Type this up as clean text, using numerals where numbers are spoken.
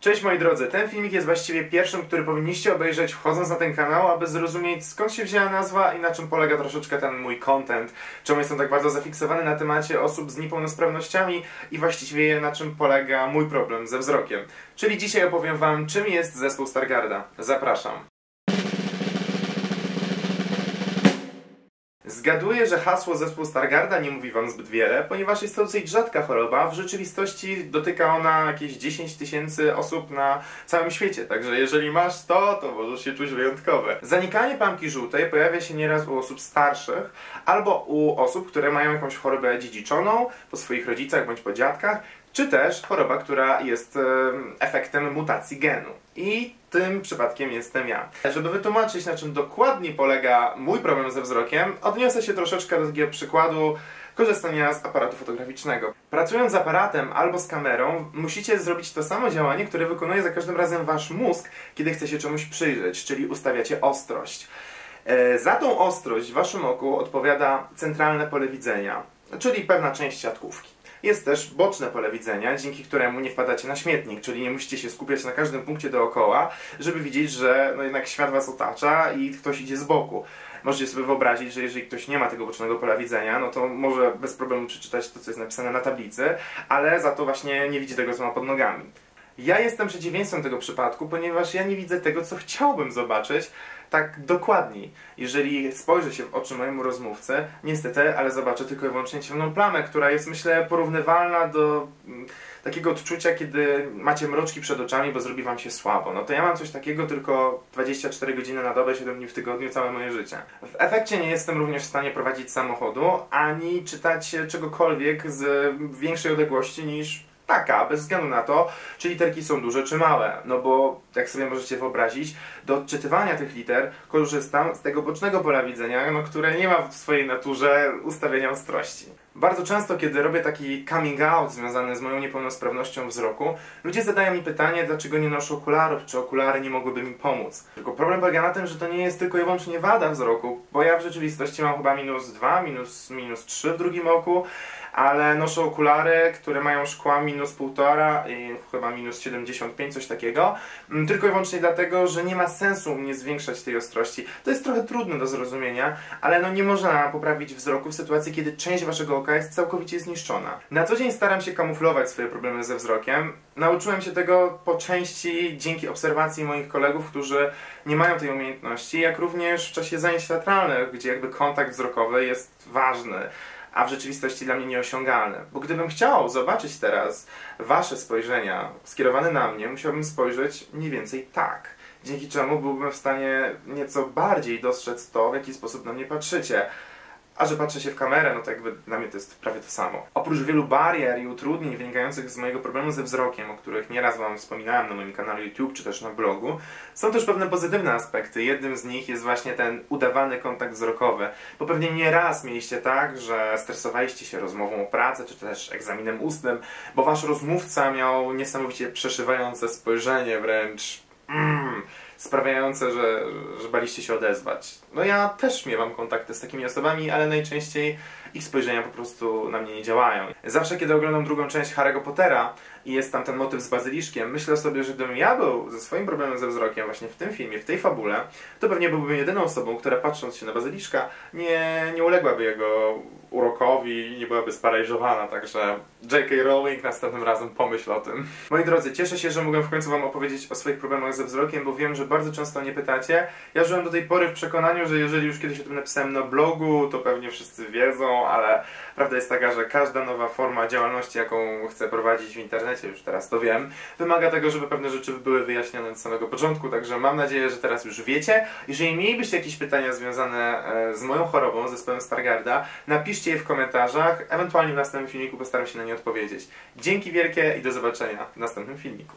Cześć moi drodzy, ten filmik jest właściwie pierwszym, który powinniście obejrzeć wchodząc na ten kanał, aby zrozumieć skąd się wzięła nazwa i na czym polega troszeczkę ten mój content. Czemu jestem tak bardzo zafiksowany na temacie osób z niepełnosprawnościami i właściwie na czym polega mój problem ze wzrokiem. Czyli dzisiaj opowiem wam, czym jest zespół Stargarda. Zapraszam. Zgaduję, że hasło zespół Stargarda nie mówi wam zbyt wiele, ponieważ jest to dosyć rzadka choroba. W rzeczywistości dotyka ona jakieś 10 000 osób na całym świecie, także jeżeli masz to możesz się czuć wyjątkowy. Zanikanie plamki żółtej pojawia się nieraz u osób starszych albo u osób, które mają jakąś chorobę dziedziczoną po swoich rodzicach bądź po dziadkach, czy też choroba, która jest efektem mutacji genu. I tym przypadkiem jestem ja. Żeby wytłumaczyć, na czym dokładnie polega mój problem ze wzrokiem, odniosę się troszeczkę do takiego przykładu korzystania z aparatu fotograficznego. Pracując z aparatem albo z kamerą, musicie zrobić to samo działanie, które wykonuje za każdym razem wasz mózg, kiedy chce się czemuś przyjrzeć, czyli ustawiacie ostrość. Za tą ostrość w waszym oku odpowiada centralne pole widzenia, czyli pewna część siatkówki. Jest też boczne pole widzenia, dzięki któremu nie wpadacie na śmietnik, czyli nie musicie się skupiać na każdym punkcie dookoła, żeby widzieć, że jednak świat was otacza i ktoś idzie z boku. Możecie sobie wyobrazić, że jeżeli ktoś nie ma tego bocznego pola widzenia, no to może bez problemu przeczytać to, co jest napisane na tablicy, ale za to właśnie nie widzi tego, co ma pod nogami. Ja jestem przeciwieństwem tego przypadku, ponieważ ja nie widzę tego, co chciałbym zobaczyć, tak dokładniej. Jeżeli spojrzę się w oczy mojemu rozmówcy, niestety, ale zobaczę tylko i wyłącznie ciemną plamę, która jest, myślę, porównywalna do takiego odczucia, kiedy macie mroczki przed oczami, bo zrobi wam się słabo. No to ja mam coś takiego tylko 24 godziny na dobę, 7 dni w tygodniu, całe moje życie. W efekcie nie jestem również w stanie prowadzić samochodu, ani czytać czegokolwiek z większej odległości niż taka, bez względu na to, czy literki są duże czy małe. No bo, jak sobie możecie wyobrazić, do odczytywania tych liter korzystam z tego bocznego pola widzenia, no, które nie ma w swojej naturze ustawienia ostrości. Bardzo często, kiedy robię taki coming out związany z moją niepełnosprawnością wzroku, ludzie zadają mi pytanie, dlaczego nie noszę okularów, czy okulary nie mogłyby mi pomóc. Tylko problem polega na tym, że to nie jest tylko i wyłącznie wada wzroku, bo ja w rzeczywistości mam chyba -2, -3 w drugim oku, ale noszę okulary, które mają szkła -1,5 i chyba -75, coś takiego, tylko i wyłącznie dlatego, że nie ma sensu u mnie zwiększać tej ostrości. To jest trochę trudne do zrozumienia, ale no nie można poprawić wzroku w sytuacji, kiedy część waszego oka jest całkowicie zniszczona. Na co dzień staram się kamuflować swoje problemy ze wzrokiem. Nauczyłem się tego po części dzięki obserwacji moich kolegów, którzy nie mają tej umiejętności, jak również w czasie zajęć teatralnych, gdzie jakby kontakt wzrokowy jest ważny, a w rzeczywistości dla mnie nieosiągalne. Bo gdybym chciał zobaczyć teraz wasze spojrzenia skierowane na mnie, musiałbym spojrzeć mniej więcej tak. Dzięki czemu byłbym w stanie nieco bardziej dostrzec to, w jaki sposób na mnie patrzycie. A że patrzę się w kamerę, no to jakby dla mnie to jest prawie to samo. Oprócz wielu barier i utrudnień wynikających z mojego problemu ze wzrokiem, o których nieraz wam wspominałem na moim kanale YouTube czy też na blogu, są też pewne pozytywne aspekty. Jednym z nich jest właśnie ten udawany kontakt wzrokowy. Bo pewnie nie raz mieliście tak, że stresowaliście się rozmową o pracę czy też egzaminem ustnym, bo wasz rozmówca miał niesamowicie przeszywające spojrzenie, wręcz sprawiające, że baliście się odezwać. No ja też miewam kontakty z takimi osobami, ale najczęściej ich spojrzenia po prostu na mnie nie działają. Zawsze kiedy oglądam drugą część Harry'ego Pottera i jest tam ten motyw z bazyliszkiem, myślę sobie, że gdybym ja był ze swoim problemem ze wzrokiem właśnie w tym filmie, w tej fabule, to pewnie byłbym jedyną osobą, która patrząc się na bazyliszka nie uległaby jego urokowi i nie byłaby sparaliżowana, także J.K. Rowling następnym razem pomyśl o tym. Moi drodzy, cieszę się, że mogłem w końcu wam opowiedzieć o swoich problemach ze wzrokiem, bo wiem, że bardzo często mnie pytacie. Ja żyłem do tej pory w przekonaniu, że jeżeli już kiedyś o tym napisałem na blogu, to pewnie wszyscy wiedzą, ale prawda jest taka, że każda nowa forma działalności, jaką chcę prowadzić w internecie, już teraz to wiem, wymaga tego, żeby pewne rzeczy były wyjaśnione od samego początku, także mam nadzieję, że teraz już wiecie. Jeżeli mielibyście jakieś pytania związane z moją chorobą, z zespołem Stargarda, napiszcie je w komentarzach, ewentualnie w następnym filmiku postaram się na nie odpowiedzieć. Dzięki wielkie i do zobaczenia w następnym filmiku.